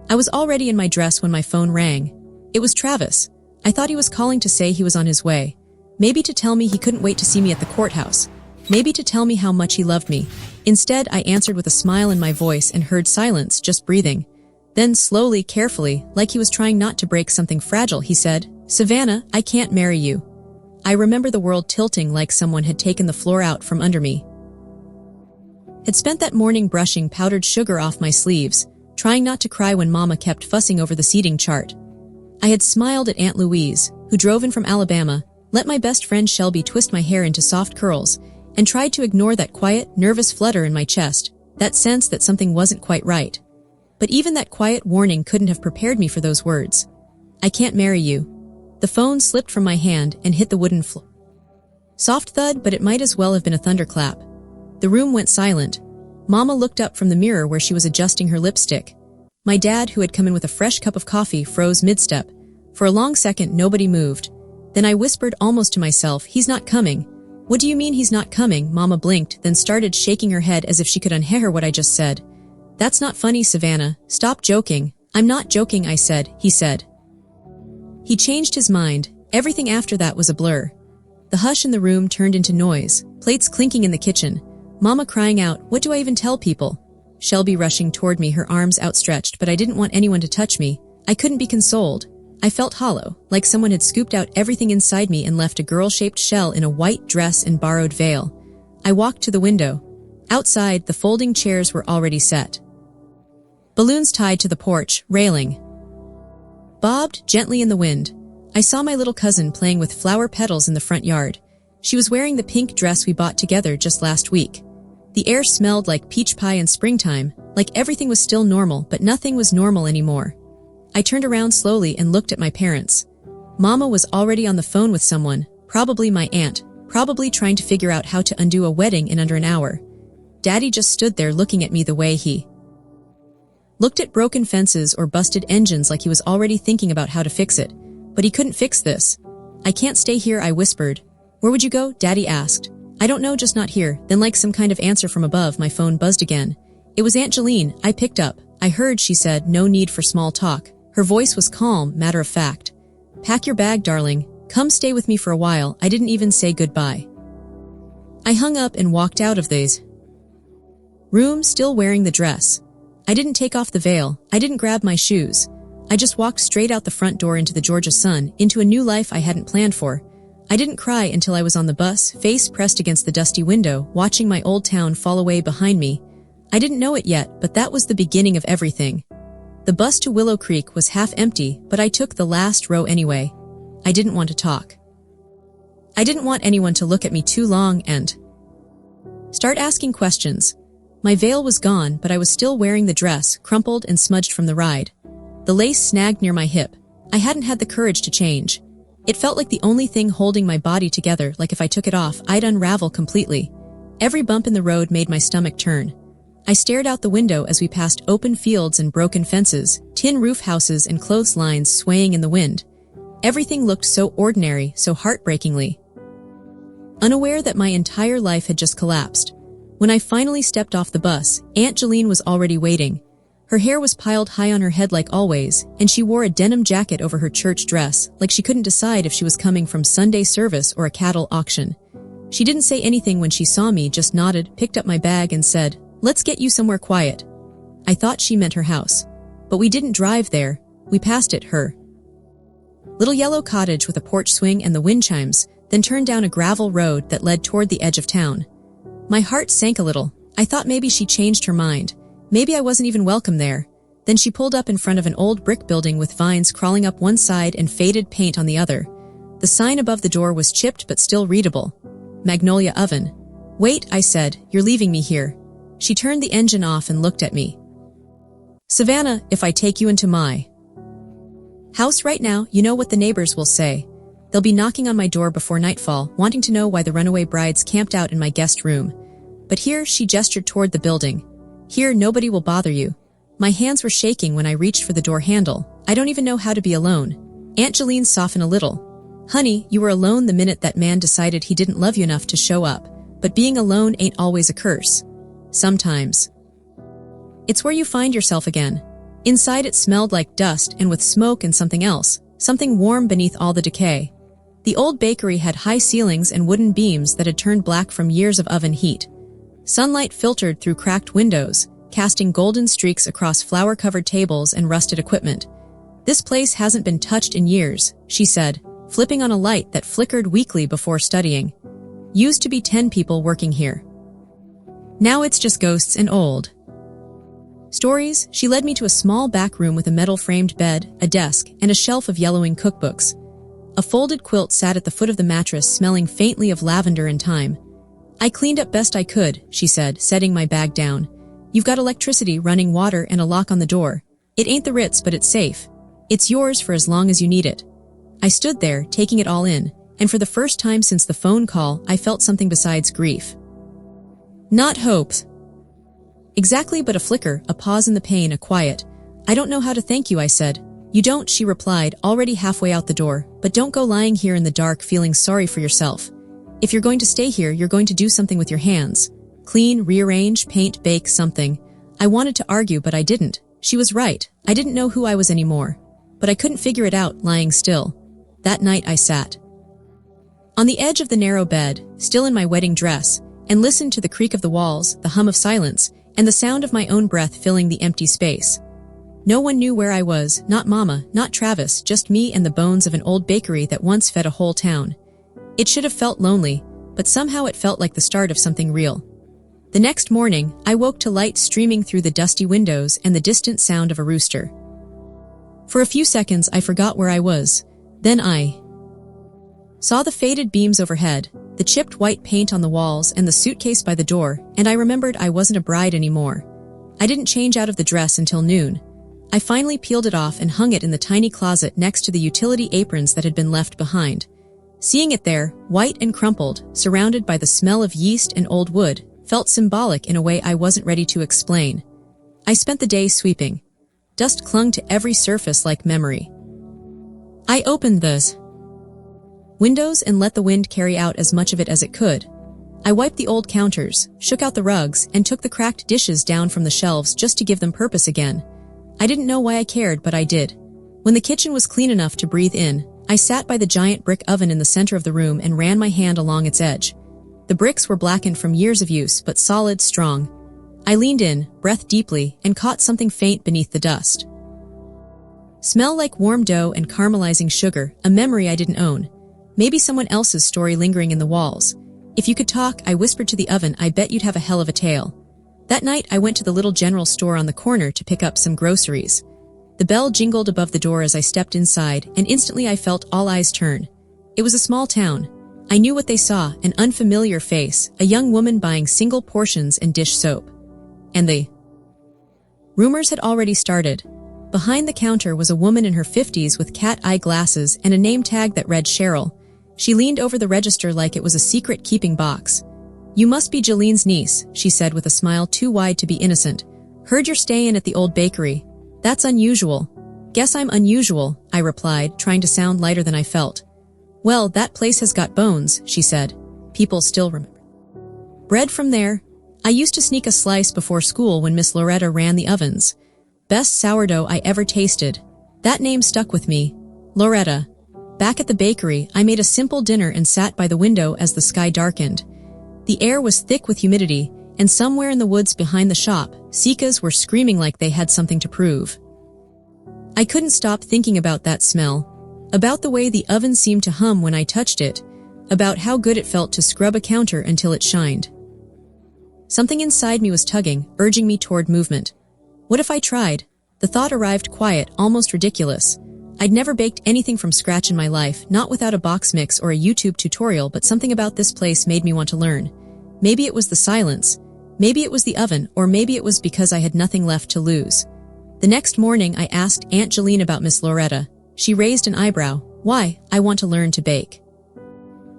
I was already in my dress when my phone rang. It was Travis. I thought he was calling to say he was on his way. Maybe to tell me he couldn't wait to see me at the courthouse. Maybe to tell me how much he loved me. Instead, I answered with a smile in my voice and heard silence, just breathing. Then slowly, carefully, like he was trying not to break something fragile, he said, "Savannah, I can't marry you." I remember the world tilting like someone had taken the floor out from under me. Had spent that morning brushing powdered sugar off my sleeves, trying not to cry when Mama kept fussing over the seating chart. I had smiled at Aunt Louise, who drove in from Alabama, let my best friend Shelby twist my hair into soft curls, and tried to ignore that quiet, nervous flutter in my chest, that sense that something wasn't quite right. But even that quiet warning couldn't have prepared me for those words. "I can't marry you." The phone slipped from my hand and hit the wooden floor. Soft thud, but it might as well have been a thunderclap. The room went silent. Mama looked up from the mirror where she was adjusting her lipstick. My dad, who had come in with a fresh cup of coffee, froze mid-step. For a long second, nobody moved. Then I whispered almost to myself, "He's not coming." "What do you mean he's not coming?" Mama blinked, then started shaking her head as if she could unhear what I just said. "That's not funny, Savannah. Stop joking." "I'm not joking," I said, he said. He changed his mind. Everything after that was a blur. The hush in the room turned into noise, plates clinking in the kitchen, Mama crying out, "What do I even tell people?" Shelby rushing toward me, her arms outstretched, but I didn't want anyone to touch me. I couldn't be consoled. I felt hollow, like someone had scooped out everything inside me and left a girl-shaped shell in a white dress and borrowed veil. I walked to the window. Outside, the folding chairs were already set. Balloons tied to the porch railing bobbed gently in the wind. I saw my little cousin playing with flower petals in the front yard. She was wearing the pink dress we bought together just last week. The air smelled like peach pie in springtime, like everything was still normal, but nothing was normal anymore. I turned around slowly and looked at my parents. Mama was already on the phone with someone, probably my aunt, probably trying to figure out how to undo a wedding in under an hour. Daddy just stood there looking at me the way he looked at broken fences or busted engines, like he was already thinking about how to fix it. But he couldn't fix this. "I can't stay here," I whispered. "Where would you go?" Daddy asked. "I don't know, just not here." Then, like some kind of answer from above, my phone buzzed again. It was Aunt Jeline. I picked up. "I heard," she said, "no need for small talk." Her voice was calm, matter of fact. "Pack your bag, darling. Come stay with me for a while." I didn't even say goodbye. I hung up and walked out of the room, still wearing the dress. I didn't take off the veil. I didn't grab my shoes. I just walked straight out the front door into the Georgia sun, into a new life I hadn't planned for. I didn't cry until I was on the bus, face pressed against the dusty window, watching my old town fall away behind me. I didn't know it yet, but that was the beginning of everything. The bus to Willow Creek was half empty, but I took the last row anyway. I didn't want to talk. I didn't want anyone to look at me too long and start asking questions. My veil was gone, but I was still wearing the dress, crumpled and smudged from the ride. The lace snagged near my hip. I hadn't had the courage to change. It felt like the only thing holding my body together, like if I took it off, I'd unravel completely. Every bump in the road made my stomach turn. I stared out the window as we passed open fields and broken fences, tin roof houses and clotheslines swaying in the wind. Everything looked so ordinary, so heartbreakingly unaware that my entire life had just collapsed. When I finally stepped off the bus, Aunt Jeline was already waiting. Her hair was piled high on her head like always, and she wore a denim jacket over her church dress, like she couldn't decide if she was coming from Sunday service or a cattle auction. She didn't say anything when she saw me, just nodded, picked up my bag and said, "Let's get you somewhere quiet." I thought she meant her house. But we didn't drive there. We passed it, her little yellow cottage with a porch swing and the wind chimes, then turned down a gravel road that led toward the edge of town. My heart sank a little. I thought maybe she changed her mind. Maybe I wasn't even welcome there. Then she pulled up in front of an old brick building with vines crawling up one side and faded paint on the other. The sign above the door was chipped but still readable. Magnolia Oven. "Wait," I said, "you're leaving me here." She turned the engine off and looked at me. "Savannah, if I take you into my house right now, you know what the neighbors will say. They'll be knocking on my door before nightfall, wanting to know why the runaway brides camped out in my guest room. But here," she gestured toward the building. "Here, nobody will bother you." My hands were shaking when I reached for the door handle. I don't even know how to be alone. Aunt Jeline softened a little. "Honey, you were alone the minute that man decided he didn't love you enough to show up. But being alone ain't always a curse. Sometimes it's where you find yourself again." Inside it smelled like dust and with smoke and something else, something warm beneath all the decay. The old bakery had high ceilings and wooden beams that had turned black from years of oven heat. Sunlight filtered through cracked windows, casting golden streaks across flour-covered tables and rusted equipment. "This place hasn't been touched in years," she said, flipping on a light that flickered weakly before studying. "Used to be 10 people working here. Now it's just ghosts and old stories." She led me to a small back room with a metal-framed bed, a desk, and a shelf of yellowing cookbooks. A folded quilt sat at the foot of the mattress, smelling faintly of lavender and thyme. "I cleaned up best I could," she said, setting my bag down. "You've got electricity, running water, and a lock on the door. It ain't the Ritz, but it's safe. It's yours for as long as you need it." I stood there, taking it all in, and for the first time since the phone call, I felt something besides grief. Not hope. Exactly, but a flicker, a pause in the pain, a quiet. "I don't know how to thank you," I said. "You don't," she replied, already halfway out the door, "but don't go lying here in the dark feeling sorry for yourself. If you're going to stay here, you're going to do something with your hands. Clean, rearrange, paint, bake, something." I wanted to argue, but I didn't. She was right. I didn't know who I was anymore. But I couldn't figure it out, lying still. That night I sat on the edge of the narrow bed, still in my wedding dress, and listened to the creak of the walls, the hum of silence, and the sound of my own breath filling the empty space. No one knew where I was, not Mama, not Travis, just me and the bones of an old bakery that once fed a whole town. It should have felt lonely, but somehow it felt like the start of something real. The next morning, I woke to light streaming through the dusty windows and the distant sound of a rooster. For a few seconds I forgot where I was. Then I saw the faded beams overhead, the chipped white paint on the walls and the suitcase by the door, and I remembered I wasn't a bride anymore. I didn't change out of the dress until noon. I finally peeled it off and hung it in the tiny closet next to the utility aprons that had been left behind. Seeing it there, white and crumpled, surrounded by the smell of yeast and old wood, felt symbolic in a way I wasn't ready to explain. I spent the day sweeping. Dust clung to every surface like memory. I opened the windows and let the wind carry out as much of it as it could. I wiped the old counters, shook out the rugs, and took the cracked dishes down from the shelves just to give them purpose again. I didn't know why I cared, but I did. When the kitchen was clean enough to breathe in, I sat by the giant brick oven in the center of the room and ran my hand along its edge. The bricks were blackened from years of use, but solid, strong. I leaned in, breathed deeply, and caught something faint beneath the dust. Smell like warm dough and caramelizing sugar, a memory I didn't own. Maybe someone else's story lingering in the walls. "If you could talk," I whispered to the oven, "I bet you'd have a hell of a tale." That night I went to the little general store on the corner to pick up some groceries. The bell jingled above the door as I stepped inside, and instantly I felt all eyes turn. It was a small town. I knew what they saw, an unfamiliar face, a young woman buying single portions and dish soap. And the rumors had already started. Behind the counter was a woman in her 50s with cat-eye glasses and a name tag that read Cheryl. She leaned over the register like it was a secret-keeping box. "You must be Jolene's niece," she said with a smile too wide to be innocent. "Heard you're staying at the old bakery. That's unusual." "Guess I'm unusual," I replied, trying to sound lighter than I felt. "Well, that place has got bones," she said. "People still remember bread from there. I used to sneak a slice before school when Miss Loretta ran the ovens. Best sourdough I ever tasted. That name stuck with me. Loretta. Back at the bakery, I made a simple dinner and sat by the window as the sky darkened. The air was thick with humidity, and somewhere in the woods behind the shop, cicadas were screaming like they had something to prove. I couldn't stop thinking about that smell, about the way the oven seemed to hum when I touched it, about how good it felt to scrub a counter until it shined. Something inside me was tugging, urging me toward movement. What if I tried? The thought arrived quiet, almost ridiculous. I'd never baked anything from scratch in my life, not without a box mix or a YouTube tutorial, but something about this place made me want to learn. Maybe it was the silence, maybe it was the oven, or maybe it was because I had nothing left to lose. The next morning I asked Aunt Jolene about Miss Loretta. She raised an eyebrow. "Why? I want to learn to bake."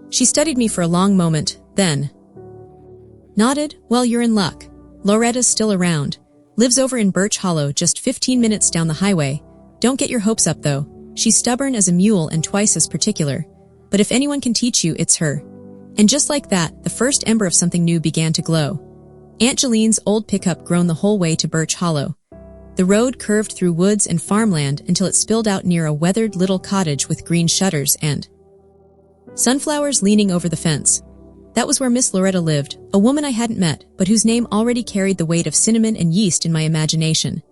She studied me for a long moment, then nodded. "Well, you're in luck. Loretta's still around. Lives over in Birch Hollow, just 15 minutes down the highway. Don't get your hopes up, though. She's stubborn as a mule and twice as particular. But if anyone can teach you, it's her." And just like that, the first ember of something new began to glow. Aunt Jolene's old pickup groaned the whole way to Birch Hollow. The road curved through woods and farmland until it spilled out near a weathered little cottage with green shutters and sunflowers leaning over the fence. That was where Miss Loretta lived, a woman I hadn't met, but whose name already carried the weight of cinnamon and yeast in my imagination.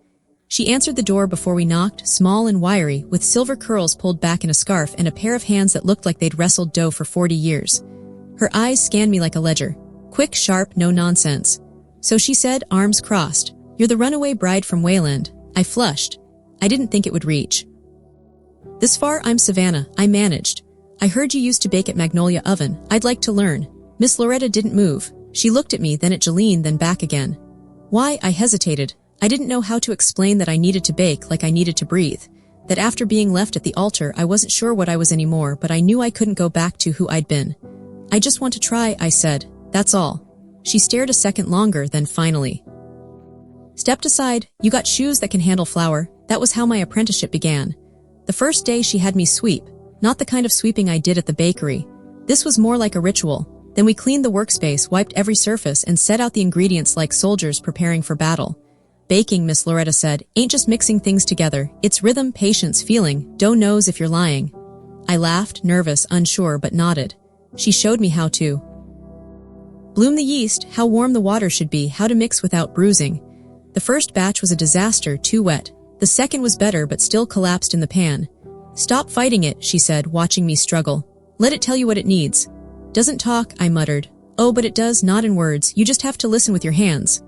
She answered the door before we knocked, small and wiry, with silver curls pulled back in a scarf and a pair of hands that looked like they'd wrestled dough for 40 years. Her eyes scanned me like a ledger. Quick, sharp, no nonsense. So she said, arms crossed, "You're the runaway bride from Wayland." I flushed. I didn't think it would reach this far. "I'm Savannah," I managed. "I heard you used to bake at Magnolia Oven. I'd like to learn." Miss Loretta didn't move. She looked at me, then at Jeline, then back again. "Why?" I hesitated. I didn't know how to explain that I needed to bake like I needed to breathe. That after being left at the altar, I wasn't sure what I was anymore, but I knew I couldn't go back to who I'd been. "I just want to try," I said. "That's all." She stared a second longer, then finally stepped aside. "You got shoes that can handle flour." That was how my apprenticeship began. The first day she had me sweep, not the kind of sweeping I did at the bakery. This was more like a ritual. Then we cleaned the workspace, wiped every surface, and set out the ingredients like soldiers preparing for battle. "Baking," Miss Loretta said, "ain't just mixing things together. It's rhythm, patience, feeling. Dough knows if you're lying." I laughed, nervous, unsure, but nodded. She showed me how to bloom the yeast, how warm the water should be, how to mix without bruising. The first batch was a disaster, too wet. The second was better but still collapsed in the pan. "Stop fighting it," she said, watching me struggle. "Let it tell you what it needs." "Doesn't talk," I muttered. "Oh, but it does, not in words. You just have to listen with your hands."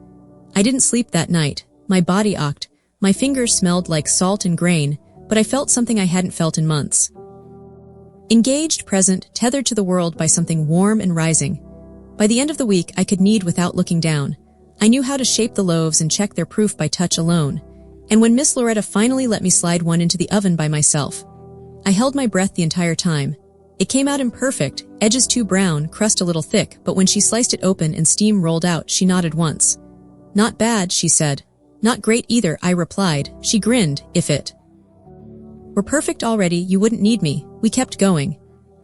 I didn't sleep that night. My body ached. My fingers smelled like salt and grain, but I felt something I hadn't felt in months. Engaged, present, tethered to the world by something warm and rising. By the end of the week, I could knead without looking down. I knew how to shape the loaves and check their proof by touch alone. And when Miss Loretta finally let me slide one into the oven by myself, I held my breath the entire time. It came out imperfect, edges too brown, crust a little thick, but when she sliced it open and steam rolled out, she nodded once. "Not bad," she said. "Not great either," I replied. She grinned. "If it were perfect already, you wouldn't need me." We kept going.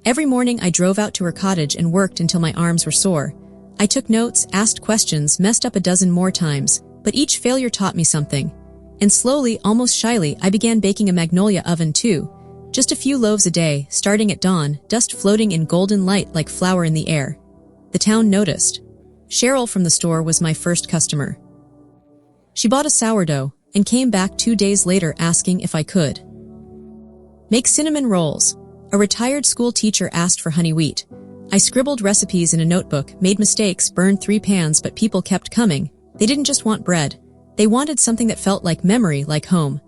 Every morning I drove out to her cottage and worked until my arms were sore. I took notes, asked questions, messed up a dozen more times, but each failure taught me something. And slowly, almost shyly, I began baking a Magnolia Oven too. Just a few loaves a day, starting at dawn, dust floating in golden light like flour in the air. The town noticed. Cheryl from the store was my first customer. She bought a sourdough and came back 2 days later asking if I could make cinnamon rolls. A retired school teacher asked for honey wheat. I scribbled recipes in a notebook, made mistakes, burned 3 pans, but people kept coming. They didn't just want bread. They wanted something that felt like memory, like home.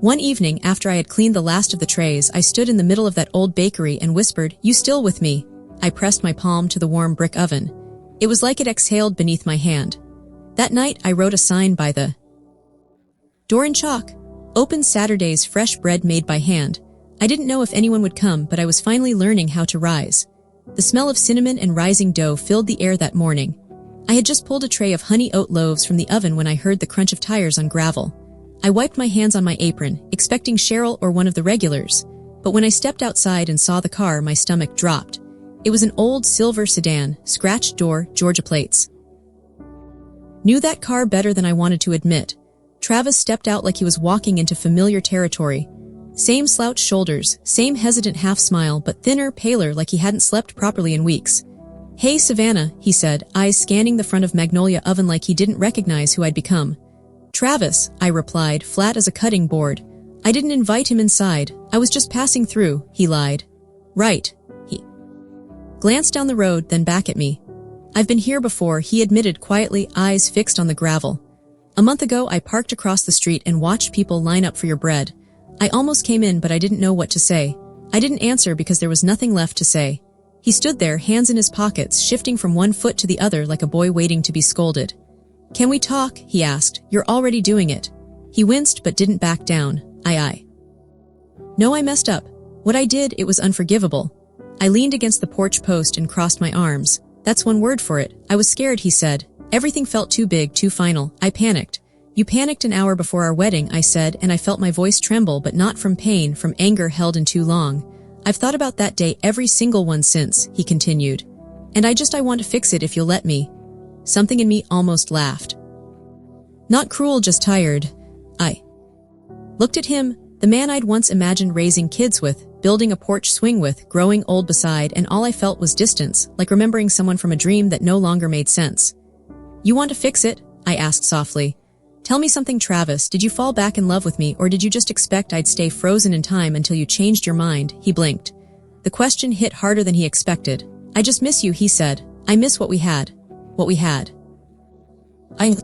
One evening, after I had cleaned the last of the trays, I stood in the middle of that old bakery and whispered, "You still with me?" I pressed my palm to the warm brick oven. It was like it exhaled beneath my hand. That night, I wrote a sign by the door in chalk. "Open Saturdays, fresh bread made by hand." I didn't know if anyone would come, but I was finally learning how to rise. The smell of cinnamon and rising dough filled the air that morning. I had just pulled a tray of honey oat loaves from the oven when I heard the crunch of tires on gravel. I wiped my hands on my apron, expecting Cheryl or one of the regulars, but when I stepped outside and saw the car, my stomach dropped. It was an old silver sedan, scratched door, Georgia plates. Knew that car better than I wanted to admit. Travis stepped out like he was walking into familiar territory. Same slouched shoulders, same hesitant half-smile, but thinner, paler, like he hadn't slept properly in weeks. "Hey, Savannah," he said, eyes scanning the front of Magnolia Oven like he didn't recognize who I'd become. "Travis," I replied, flat as a cutting board. "I didn't invite him inside. I was just passing through," he lied. "Right." He glanced down the road, then back at me. "I've been here before," he admitted quietly, eyes fixed on the gravel. "A month ago, I parked across the street and watched people line up for your bread. I almost came in, but I didn't know what to say. I didn't answer because there was nothing left to say." He stood there, hands in his pockets, shifting from one foot to the other like a boy waiting to be scolded. "Can we talk?" he asked. "You're already doing it." He winced but didn't back down. I. "No, I messed up. What I did, it was unforgivable." I leaned against the porch post and crossed my arms. "That's one word for it. I was scared," he said. Everything felt too big, too final. I panicked. "You panicked an hour before our wedding," I said, and I felt my voice tremble, but not from pain, from anger held in too long. "I've thought about that day, every single one since," he continued. "And I want to fix it if you'll let me." Something in me almost laughed. "Not cruel, just tired." I Looked at him, the man I'd once imagined raising kids with, building a porch swing with, growing old beside, and all I felt was distance, like remembering someone from a dream that no longer made sense. "You want to fix it?" I asked softly. "Tell me something, Travis. Did you fall back in love with me, or did you just expect I'd stay frozen in time until you changed your mind?" He blinked. The question hit harder than he expected. "I just miss you," he said. "I miss what we had. What we had." I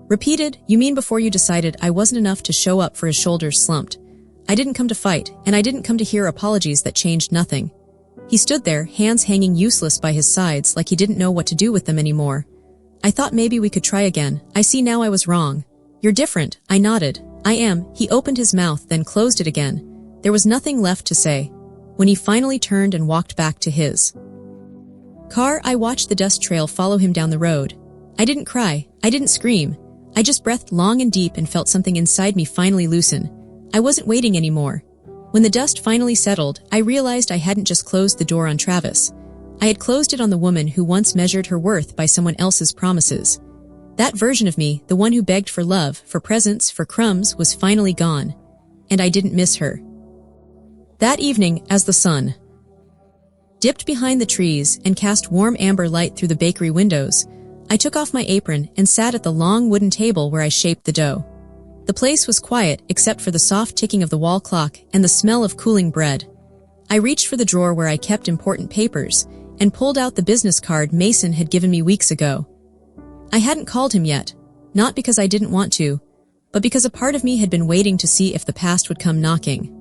repeated, "You mean before you decided I wasn't enough to show up?" For his shoulders slumped. "I didn't come to fight, and I didn't come to hear apologies that changed nothing." He stood there, hands hanging useless by his sides like he didn't know what to do with them anymore. "I thought maybe we could try again. I see now I was wrong." "You're different," I nodded. "I am." He opened his mouth, then closed it again. There was nothing left to say. When he finally turned and walked back to his car, I watched the dust trail follow him down the road. I didn't cry. I didn't scream. I just breathed long and deep and felt something inside me finally loosen. I wasn't waiting anymore. When the dust finally settled, I realized I hadn't just closed the door on Travis. I had closed it on the woman who once measured her worth by someone else's promises. That version of me, the one who begged for love, for presents, for crumbs, was finally gone. And I didn't miss her. That evening, as the sun dipped behind the trees and cast warm amber light through the bakery windows, I took off my apron and sat at the long wooden table where I shaped the dough. The place was quiet except for the soft ticking of the wall clock and the smell of cooling bread. I reached for the drawer where I kept important papers and pulled out the business card Mason had given me weeks ago. I hadn't called him yet, not because I didn't want to, but because a part of me had been waiting to see if the past would come knocking.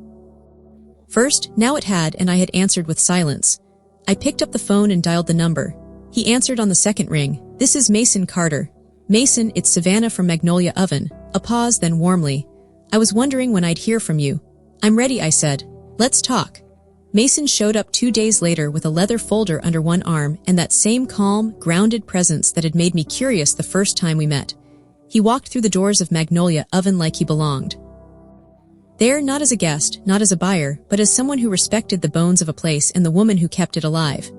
First, now it had, and I had answered with silence. I picked up the phone and dialed the number. He answered on the second ring. "This is Mason Carter." "Mason, it's Savannah from Magnolia Oven." A pause, then warmly. "I was wondering when I'd hear from you." "I'm ready," I said. "Let's talk." Mason showed up 2 days later with a leather folder under one arm and that same calm, grounded presence that had made me curious the first time we met. He walked through the doors of Magnolia Oven like he belonged. There, not as a guest, not as a buyer, but as someone who respected the bones of a place and the woman who kept it alive.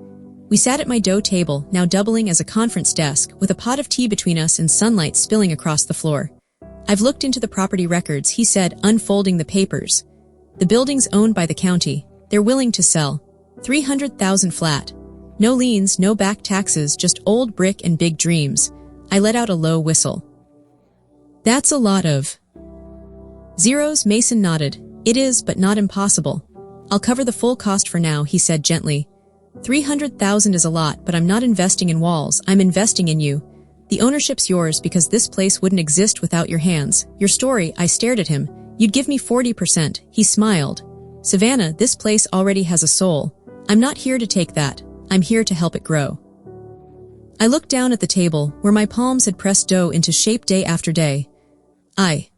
We sat at my dough table, now doubling as a conference desk, with a pot of tea between us and sunlight spilling across the floor. "I've looked into the property records," he said, unfolding the papers. "The building's owned by the county. They're willing to sell. 300,000 flat. No liens, no back taxes, just old brick and big dreams." I let out a low whistle. "That's a lot of zeros," Mason nodded. "It is, but not impossible. I'll cover the full cost for now," he said gently. 300,000 is a lot, but I'm not investing in walls, I'm investing in you. The ownership's yours because this place wouldn't exist without your hands. Your story," I stared at him. "You'd give me 40%. He smiled. "Savannah, this place already has a soul. I'm not here to take that. I'm here to help it grow." I looked down at the table, where my palms had pressed dough into shape day after day. I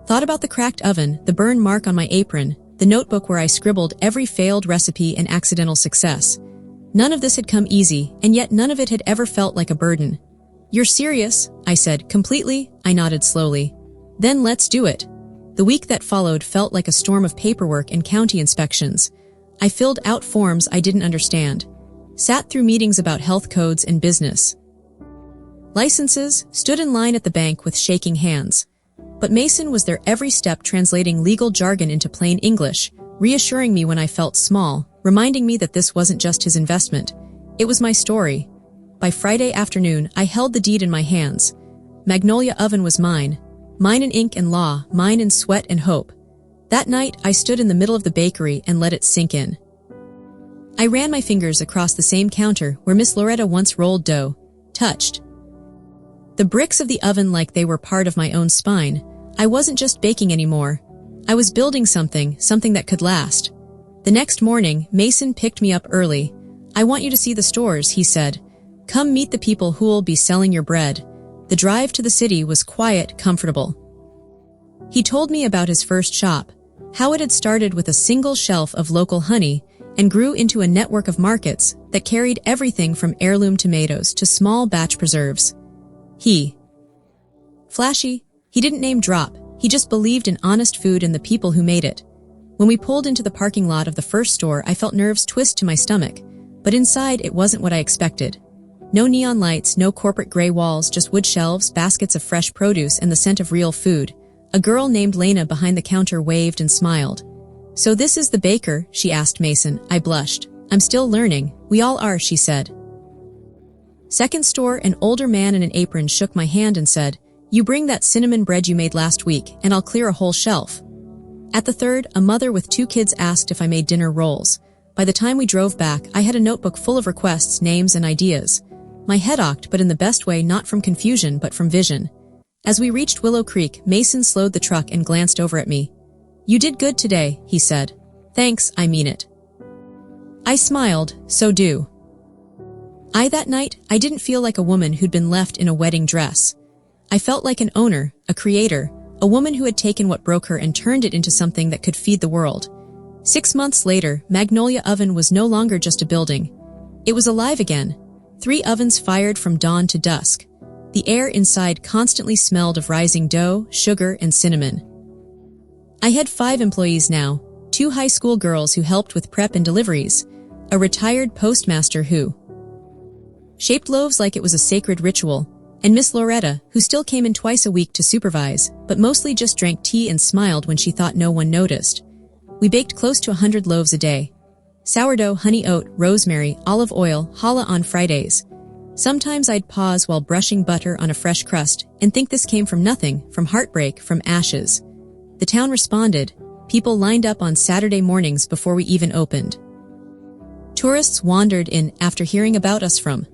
thought about the cracked oven, the burn mark on my apron, the notebook where I scribbled every failed recipe and accidental success. None of this had come easy, and yet none of it had ever felt like a burden. "You're serious?" I said. "Completely." I nodded slowly. "Then let's do it." The week that followed felt like a storm of paperwork and county inspections. I filled out forms I didn't understand, sat through meetings about health codes and business licenses, stood in line at the bank with shaking hands. But Mason was there every step, translating legal jargon into plain English, reassuring me when I felt small, reminding me that this wasn't just his investment. It was my story. By Friday afternoon, I held the deed in my hands. Magnolia Oven was mine. Mine in ink and law, mine in sweat and hope. That night, I stood in the middle of the bakery and let it sink in. I ran my fingers across the same counter where Miss Loretta once rolled dough, touched the bricks of the oven like they were part of my own spine. I wasn't just baking anymore. I was building something that could last. The next morning, Mason picked me up early. "I want you to see the stores," he said. "Come meet the people who'll be selling your bread." The drive to the city was quiet, comfortable. He told me about his first shop, how it had started with a single shelf of local honey and grew into a network of markets that carried everything from heirloom tomatoes to small batch preserves. Flashy, he didn't name drop, he just believed in honest food and the people who made it. When we pulled into the parking lot of the first store, I felt nerves twist to my stomach, but inside it wasn't what I expected. No neon lights, no corporate gray walls, just wood shelves, baskets of fresh produce, and the scent of real food. A girl named Lena behind the counter waved and smiled. "So this is the baker?" she asked Mason. I blushed. "I'm still learning. We all are," she said. Second store, an older man in an apron shook my hand and said, "You bring that cinnamon bread you made last week, and I'll clear a whole shelf." At the third, a mother with 2 kids asked if I made dinner rolls. By the time we drove back, I had a notebook full of requests, names, and ideas. My head ached, but in the best way, not from confusion, but from vision. As we reached Willow Creek, Mason slowed the truck and glanced over at me. "You did good today," he said. "Thanks, I mean it." I smiled. "So do I." That night, I didn't feel like a woman who'd been left in a wedding dress. I felt like an owner, a creator, a woman who had taken what broke her and turned it into something that could feed the world. 6 months later, Magnolia Oven was no longer just a building. It was alive again. 3 ovens fired from dawn to dusk. The air inside constantly smelled of rising dough, sugar, and cinnamon. I had 5 employees now, 2 high school girls who helped with prep and deliveries, a retired postmaster who shaped loaves like it was a sacred ritual, and Miss Loretta, who still came in twice a week to supervise, but mostly just drank tea and smiled when she thought no one noticed. We baked close to 100 loaves a day. Sourdough, honey oat, rosemary, olive oil, challah on Fridays. Sometimes I'd pause while brushing butter on a fresh crust and think this came from nothing, from heartbreak, from ashes. The town responded. People lined up on Saturday mornings before we even opened. Tourists wandered in after hearing about us from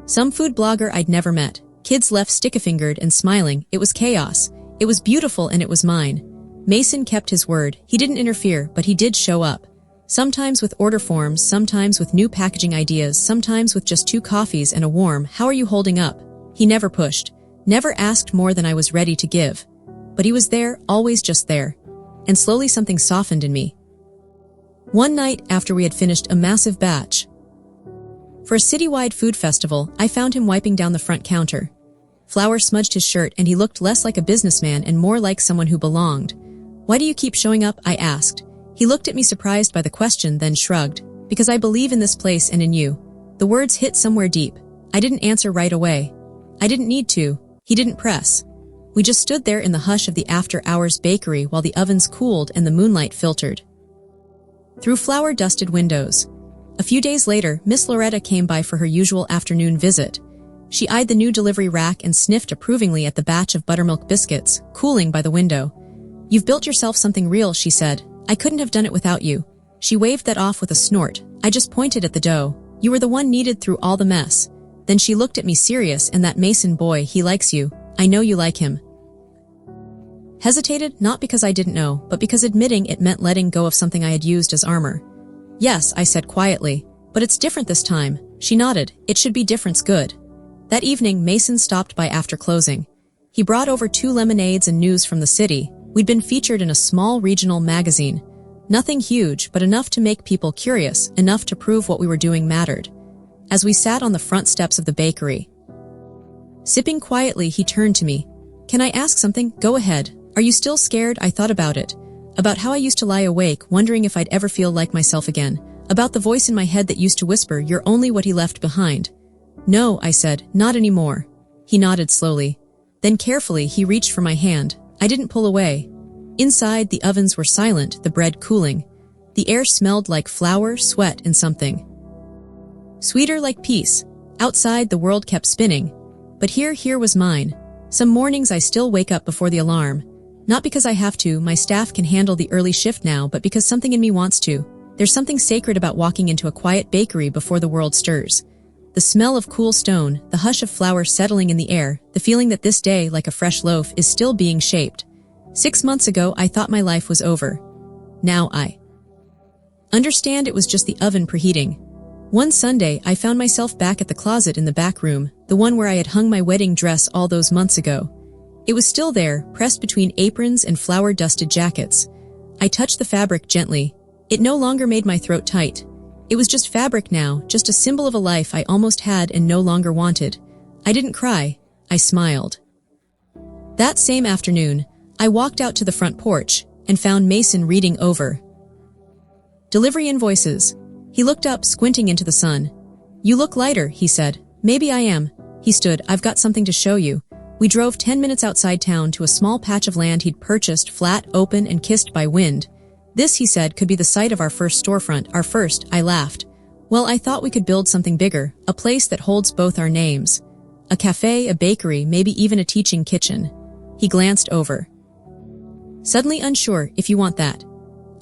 some food blogger I'd never met. Kids left stick-fingered and smiling. It was chaos. It was beautiful and it was mine. Mason kept his word. He didn't interfere, but he did show up. Sometimes with order forms, sometimes with new packaging ideas, sometimes with just 2 coffees and a warm, "How are you holding up?" He never pushed, never asked more than I was ready to give. But he was there, always just there. And slowly something softened in me. One night after we had finished a massive batch for a citywide food festival, I found him wiping down the front counter. Flour smudged his shirt and he looked less like a businessman and more like someone who belonged. "Why do you keep showing up?" I asked. He looked at me surprised by the question, then shrugged. "Because I believe in this place and in you." The words hit somewhere deep. I didn't answer right away. I didn't need to. He didn't press. We just stood there in the hush of the after-hours bakery while the ovens cooled and the moonlight filtered through flour-dusted windows. A few days later, Miss Loretta came by for her usual afternoon visit. She eyed the new delivery rack and sniffed approvingly at the batch of buttermilk biscuits, cooling by the window. "You've built yourself something real," she said. "I couldn't have done it without you." She waved that off with a snort. I just pointed at the dough. "You were the one needed through all the mess." Then she looked at me serious. "And that Mason boy, he likes you. I know you like him." Hesitated, not because I didn't know, but because admitting it meant letting go of something I had used as armor. "Yes," I said quietly, "but it's different this time." She nodded. "It should be different's good." That evening, Mason stopped by after closing. He brought over 2 lemonades and news from the city. We'd been featured in a small regional magazine. Nothing huge, but enough to make people curious, enough to prove what we were doing mattered. As we sat on the front steps of the bakery, sipping quietly, he turned to me. "Can I ask something?" "Go ahead." "Are you still scared?" I thought about it. About how I used to lie awake, wondering if I'd ever feel like myself again. About the voice in my head that used to whisper, "You're only what he left behind." "No," I said, "not anymore." He nodded slowly. Then carefully, he reached for my hand. I didn't pull away. Inside, the ovens were silent, the bread cooling. The air smelled like flour, sweat, and something sweeter, like peace. Outside, the world kept spinning. But here was mine. Some mornings I still wake up before the alarm. Not because I have to, my staff can handle the early shift now, but because something in me wants to. There's something sacred about walking into a quiet bakery before the world stirs. The smell of cool stone, the hush of flour settling in the air, the feeling that this day, like a fresh loaf, is still being shaped. 6 months ago, I thought my life was over. Now I understand it was just the oven preheating. One Sunday, I found myself back at the closet in the back room, the one where I had hung my wedding dress all those months ago. It was still there, pressed between aprons and flour-dusted jackets. I touched the fabric gently. It no longer made my throat tight. It was just fabric now, just a symbol of a life I almost had and no longer wanted. I didn't cry. I smiled. That same afternoon, I walked out to the front porch and found Mason reading over delivery invoices. He looked up, squinting into the sun. "You look lighter," he said. "Maybe I am." He stood. "I've got something to show you." We drove 10 minutes outside town to a small patch of land he'd purchased, flat, open, and kissed by wind. This, he said, could be the site of our first storefront. Our first, I laughed. Well, I thought we could build something bigger, a place that holds both our names. A cafe, a bakery, maybe even a teaching kitchen. He glanced over. Suddenly unsure, if you want that.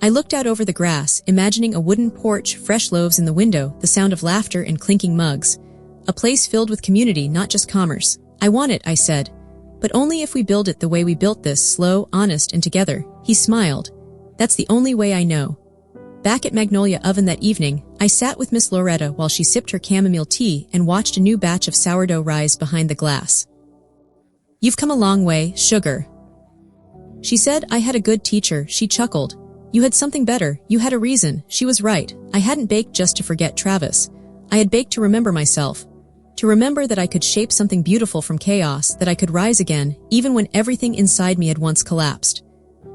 I looked out over the grass, imagining a wooden porch, fresh loaves in the window, the sound of laughter and clinking mugs. A place filled with community, not just commerce. I want it, I said. But only if we build it the way we built this, slow, honest, and together. He smiled. That's the only way I know. Back at Magnolia Oven that evening, I sat with Miss Loretta while she sipped her chamomile tea and watched a new batch of sourdough rise behind the glass. You've come a long way, sugar. She said I had a good teacher. She chuckled. You had something better. You had a reason. She was right. I hadn't baked just to forget Travis. I had baked to remember myself. To remember that I could shape something beautiful from chaos, that I could rise again, even when everything inside me had once collapsed.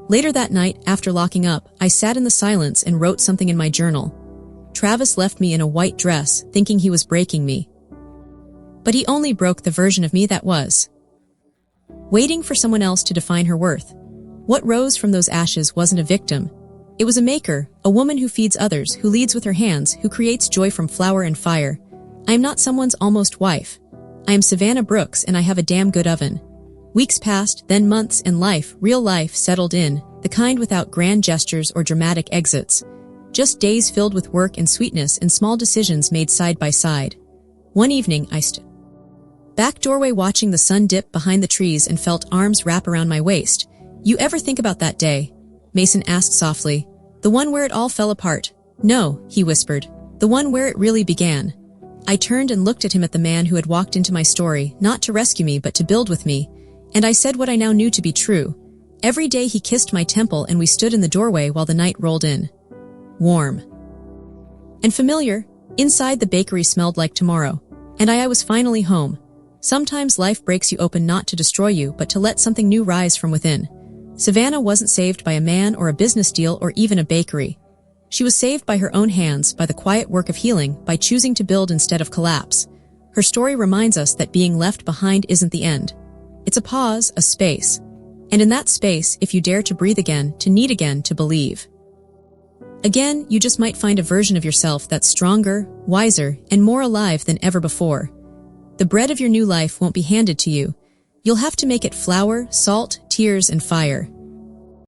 Later that night, after locking up, I sat in the silence and wrote something in my journal. Travis left me in a white dress, thinking he was breaking me. But he only broke the version of me that was waiting for someone else to define her worth. What rose from those ashes wasn't a victim. It was a maker, a woman who feeds others, who leads with her hands, who creates joy from flour and fire. I am not someone's almost wife. I am Savannah Brooks, and I have a damn good oven. Weeks passed, then months, and life, real life, settled in, the kind without grand gestures or dramatic exits. Just days filled with work and sweetness and small decisions made side by side. One evening, I stood back doorway watching the sun dip behind the trees and felt arms wrap around my waist. You ever think about that day? Mason asked softly. The one where it all fell apart. No, he whispered. The one where it really began. I turned and looked at him, at the man who had walked into my story, not to rescue me but to build with me, and I said what I now knew to be true. Every day he kissed my temple and we stood in the doorway while the night rolled in. Warm and familiar. Inside, the bakery smelled like tomorrow, and I was finally home. Sometimes life breaks you open not to destroy you but to let something new rise from within. Savannah wasn't saved by a man or a business deal or even a bakery. She was saved by her own hands, by the quiet work of healing, by choosing to build instead of collapse. Her story reminds us that being left behind isn't the end. It's a pause, a space. And in that space, if you dare to breathe again, to need again, to believe again, you just might find a version of yourself that's stronger, wiser, and more alive than ever before. The bread of your new life won't be handed to you. You'll have to make it flour, salt, tears, and fire.